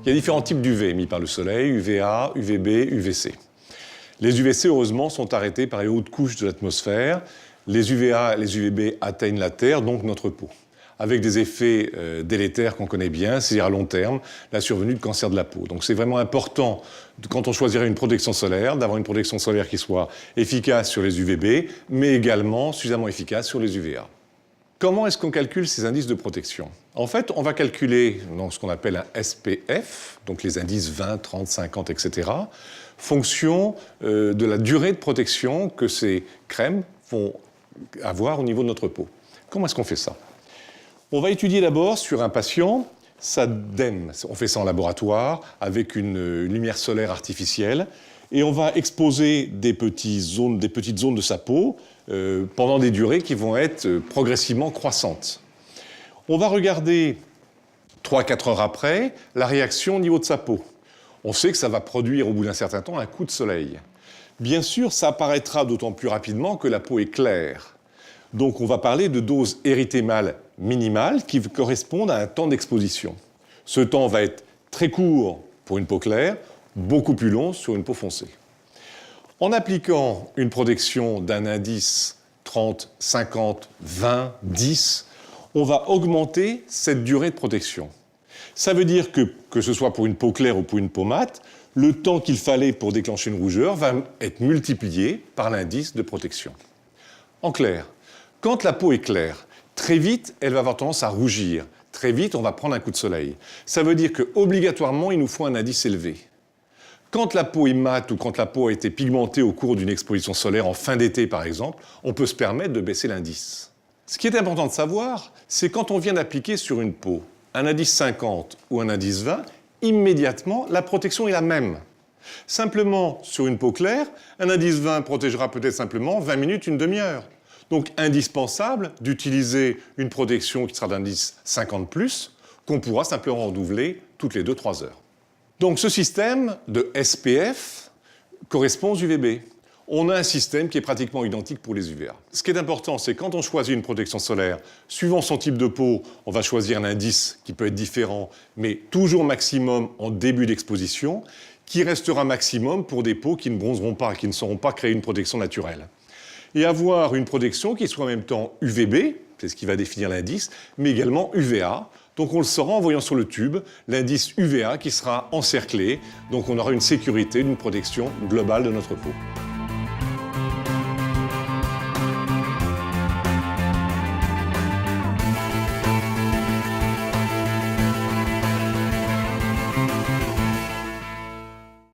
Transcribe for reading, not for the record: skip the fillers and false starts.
Il y a différents types d'UV émis par le soleil, UVA, UVB, UVC. Les UVC, heureusement, sont arrêtés par les hautes couches de l'atmosphère. Les UVA et les UVB atteignent la Terre, donc notre peau, avec des effets délétères qu'on connaît bien, c'est-à-dire à long terme, la survenue de cancer de la peau. Donc c'est vraiment important, quand on choisirait une protection solaire, d'avoir une protection solaire qui soit efficace sur les UVB, mais également suffisamment efficace sur les UVA. Comment est-ce qu'on calcule ces indices de protection? En fait, on va calculer ce qu'on appelle un SPF, donc les indices 20, 30, 50, etc., fonction de la durée de protection que ces crèmes vont avoir au niveau de notre peau. Comment est-ce qu'on fait ça? On va étudier d'abord sur un patient sa DEM. On fait ça en laboratoire avec une lumière solaire artificielle et on va exposer des petites zones de sa peau pendant des durées qui vont être progressivement croissantes. On va regarder 3-4 heures après la réaction au niveau de sa peau. On sait que ça va produire au bout d'un certain temps un coup de soleil. Bien sûr, ça apparaîtra d'autant plus rapidement que la peau est claire. Donc on va parler de doses érythémales minimales qui correspondent à un temps d'exposition. Ce temps va être très court pour une peau claire, beaucoup plus long sur une peau foncée. En appliquant une protection d'un indice 30, 50, 20, 10, on va augmenter cette durée de protection. Ça veut dire que ce soit pour une peau claire ou pour une peau mate, le temps qu'il fallait pour déclencher une rougeur va être multiplié par l'indice de protection. En clair, quand la peau est claire, très vite, elle va avoir tendance à rougir. Très vite, on va prendre un coup de soleil. Ça veut dire qu'obligatoirement, il nous faut un indice élevé. Quand la peau est mate ou quand la peau a été pigmentée au cours d'une exposition solaire en fin d'été, par exemple, on peut se permettre de baisser l'indice. Ce qui est important de savoir, c'est quand on vient d'appliquer sur une peau un indice 50 ou un indice 20, immédiatement, la protection est la même. Simplement, sur une peau claire, un indice 20 protégera peut-être simplement 20 minutes, une demi-heure. Donc, indispensable d'utiliser une protection qui sera d'indice 50+, qu'on pourra simplement renouveler toutes les 2-3 heures. Donc, ce système de SPF correspond aux UVB. On a un système qui est pratiquement identique pour les UVA. Ce qui est important, c'est quand on choisit une protection solaire, suivant son type de peau, on va choisir un indice qui peut être différent, mais toujours maximum en début d'exposition, qui restera maximum pour des peaux qui ne bronzeront pas, qui ne sauront pas créer une protection naturelle. Et avoir une protection qui soit en même temps UVB, c'est ce qui va définir l'indice, mais également UVA. Donc on le saura en voyant sur le tube l'indice UVA qui sera encerclé, donc on aura une sécurité, une protection globale de notre peau.